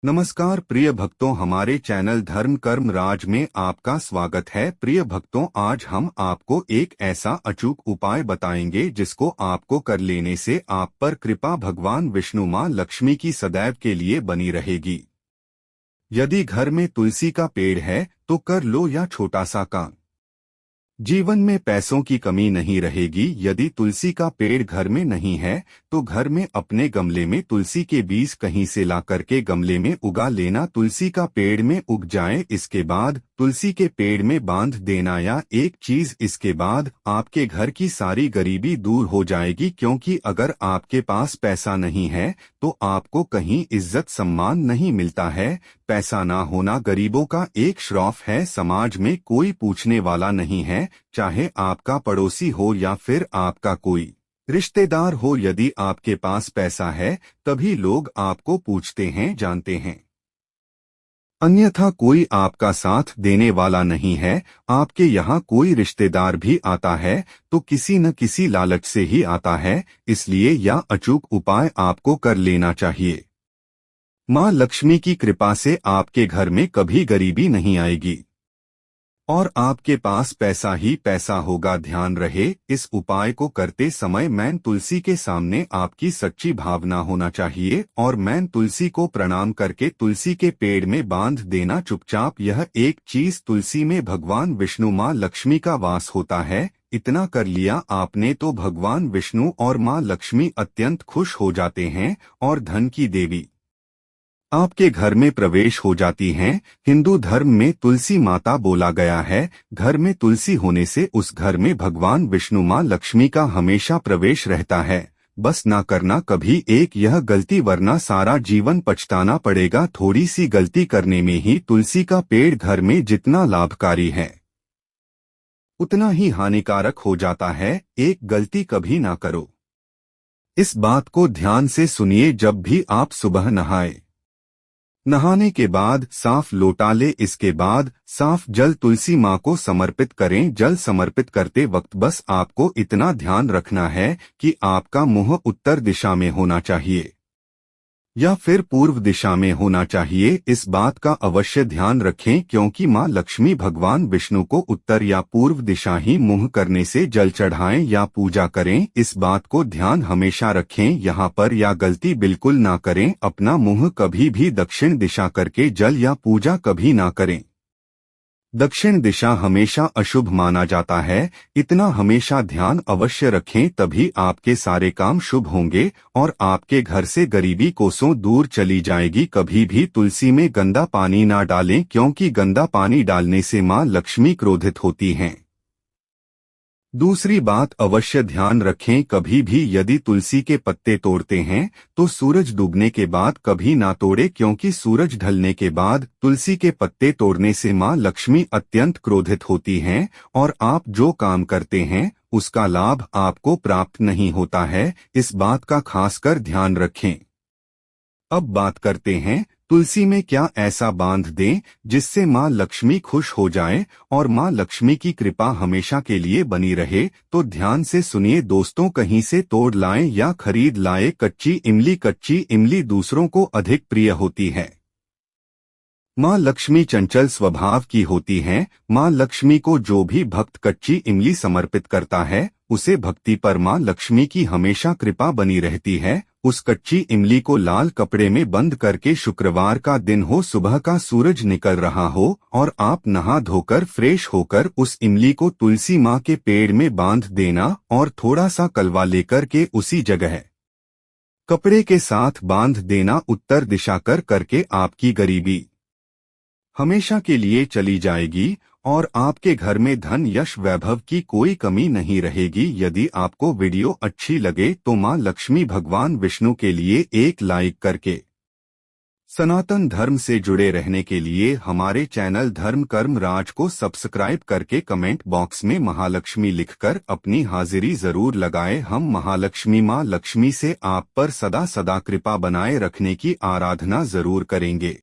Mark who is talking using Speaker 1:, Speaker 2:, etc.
Speaker 1: नमस्कार प्रिय भक्तों, हमारे चैनल धर्म कर्म राज में आपका स्वागत है। प्रिय भक्तों, आज हम आपको एक ऐसा अचूक उपाय बताएंगे जिसको आपको कर लेने से आप पर कृपा भगवान विष्णु माँ लक्ष्मी की सदैव के लिए बनी रहेगी। यदि घर में तुलसी का पेड़ है तो कर लो या छोटा सा काम, जीवन में पैसों की कमी नहीं रहेगी। यदि तुलसी का पेड़ घर में नहीं है तो घर में अपने गमले में तुलसी के बीज कहीं से ला करके गमले में उगा लेना। तुलसी का पेड़ में उग जाए, इसके बाद तुलसी के पेड़ में बांध देना। या एक चीज, इसके बाद आपके घर की सारी गरीबी दूर हो जाएगी। क्योंकि अगर आपके पास पैसा नहीं है तो आपको कहीं इज्जत सम्मान नहीं मिलता है। पैसा ना होना गरीबों का एक श्राप है। समाज में कोई पूछने वाला नहीं है, चाहे आपका पड़ोसी हो या फिर आपका कोई रिश्तेदार हो। यदि आपके पास पैसा है तभी लोग आपको पूछते हैं, जानते हैं, अन्यथा कोई आपका साथ देने वाला नहीं है। आपके यहाँ कोई रिश्तेदार भी आता है तो किसी न किसी लालच से ही आता है, इसलिए यह अचूक उपाय आपको कर लेना चाहिए। माँ लक्ष्मी की कृपा से आपके घर में कभी गरीबी नहीं आएगी और आपके पास पैसा ही पैसा होगा। ध्यान रहे, इस उपाय को करते समय मैन तुलसी के सामने आपकी सच्ची भावना होना चाहिए और मैन तुलसी को प्रणाम करके तुलसी के पेड़ में बांध देना चुपचाप। यह एक चीज, तुलसी में भगवान विष्णु माँ लक्ष्मी का वास होता है। इतना कर लिया आपने तो भगवान विष्णु और माँ लक्ष्मी अत्यंत खुश हो जाते हैं और धन की देवी आपके घर में प्रवेश हो जाती हैं। हिंदू धर्म में तुलसी माता बोला गया है। घर में तुलसी होने से उस घर में भगवान विष्णु माँ लक्ष्मी का हमेशा प्रवेश रहता है। बस ना करना कभी एक यह गलती, वरना सारा जीवन पछताना पड़ेगा। थोड़ी सी गलती करने में ही तुलसी का पेड़ घर में जितना लाभकारी है उतना ही हानिकारक हो जाता है। एक गलती कभी ना करो, इस बात को ध्यान से सुनिए। जब भी आप सुबह नहाने के बाद साफ लोटा ले, इसके बाद साफ जल तुलसी माँ को समर्पित करें। जल समर्पित करते वक्त बस आपको इतना ध्यान रखना है कि आपका मुंह उत्तर दिशा में होना चाहिए या फिर पूर्व दिशा में होना चाहिए। इस बात का अवश्य ध्यान रखें क्योंकि माँ लक्ष्मी भगवान विष्णु को उत्तर या पूर्व दिशा ही मुंह करने से जल चढ़ाएं या पूजा करें। इस बात को ध्यान हमेशा रखें, यहाँ पर या गलती बिल्कुल ना करें। अपना मुंह कभी भी दक्षिण दिशा करके जल या पूजा कभी ना करें। दक्षिण दिशा हमेशा अशुभ माना जाता है, इतना हमेशा ध्यान अवश्य रखें, तभी आपके सारे काम शुभ होंगे और आपके घर से गरीबी कोसों दूर चली जाएगी। कभी भी तुलसी में गंदा पानी ना डालें क्योंकि गंदा पानी डालने से माँ लक्ष्मी क्रोधित होती हैं। दूसरी बात अवश्य ध्यान रखें, कभी भी यदि तुलसी के पत्ते तोड़ते हैं तो सूरज डूबने के बाद कभी ना तोड़े क्योंकि सूरज ढलने के बाद तुलसी के पत्ते तोड़ने से माँ लक्ष्मी अत्यंत क्रोधित होती हैं और आप जो काम करते हैं उसका लाभ आपको प्राप्त नहीं होता है। इस बात का खासकर ध्यान रखें। अब बात करते हैं तुलसी में क्या ऐसा बांध दें जिससे माँ लक्ष्मी खुश हो जाए और माँ लक्ष्मी की कृपा हमेशा के लिए बनी रहे। तो ध्यान से सुनिए दोस्तों, कहीं से तोड़ लाएं या खरीद लाएं कच्ची इमली। कच्ची इमली दूसरों को अधिक प्रिय होती है। माँ लक्ष्मी चंचल स्वभाव की होती हैं। माँ लक्ष्मी को जो भी भक्त कच्ची इमली समर्पित करता है उसे भक्ति पर माँ लक्ष्मी की हमेशा कृपा बनी रहती है। उस कच्ची इमली को लाल कपड़े में बंद करके, शुक्रवार का दिन हो, सुबह का सूरज निकल रहा हो और आप नहा धोकर फ्रेश होकर उस इमली को तुलसी माँ के पेड़ में बांध देना और थोड़ा सा कलवा लेकर के उसी जगह कपड़े के साथ बांध देना। उत्तर दिशा करके आपकी गरीबी हमेशा के लिए चली जाएगी और आपके घर में धन यश वैभव की कोई कमी नहीं रहेगी। यदि आपको वीडियो अच्छी लगे तो माँ लक्ष्मी भगवान विष्णु के लिए एक लाइक करके सनातन धर्म से जुड़े रहने के लिए हमारे चैनल धर्म कर्म राज को सब्सक्राइब करके कमेंट बॉक्स में महालक्ष्मी लिखकर अपनी हाजिरी जरूर लगाएं। हम महालक्ष्मी माँ लक्ष्मी से आप पर सदा सदा कृपा बनाए रखने की आराधना जरूर करेंगे।